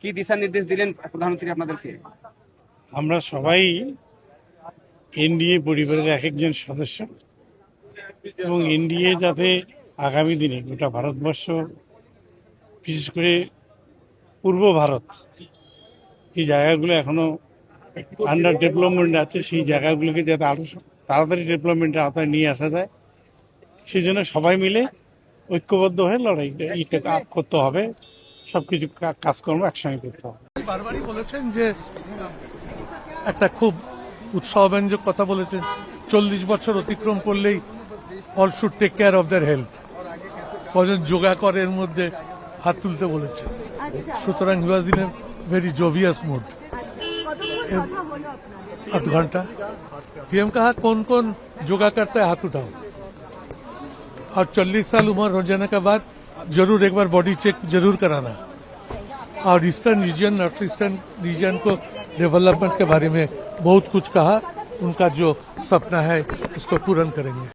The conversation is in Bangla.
কি দিশা নির্দেশ দিলেন প্রধানমন্ত্রী আপনাদেরকে? আমরা সবাই এনডিএ পরিবারের এক একজন সদস্য এবং এনডিএ যাতে আগামী দিনে গোটা ভারতবর্ষ, বিশেষ করে পূর্ব ভারত যে জায়গাগুলো এখনো আন্ডার ডেভেলপমেন্ট আছে, সেই জায়গাগুলোকে যাতে আরও তাড়াতাড়ি ডেভেলপমেন্টের আওতায় নিয়ে আসা যায়, সেই জন্য সবাই মিলে ঐক্যবদ্ধ হয়ে লড়াইটা করতে হবে। সবকিছু কাজকর্ম একসঙ্গে করতে হবে। বারবারই বলেছেন যে একটা খুব উৎসাহব্যঞ্জক কথা বলেছেন, 40 বছর অতিক্রম করলেই all should take care of their health. কজন যোগা করে এর মধ্যে হাত তুলতে বলেছে। সুতরাং he was in a very jovial mood. आध घंटा पीएम कहा कौन कौन योगा करता है हाथ उठाओ, और 40 साल उम्र हो जाने के बाद जरूर एक बार बॉडी चेक जरूर कराना। और eastern region, north eastern region को डेवलपमेंट के बारे में बहुत कुछ कहा। उनका जो सपना है उसको पूर्ण करेंगे।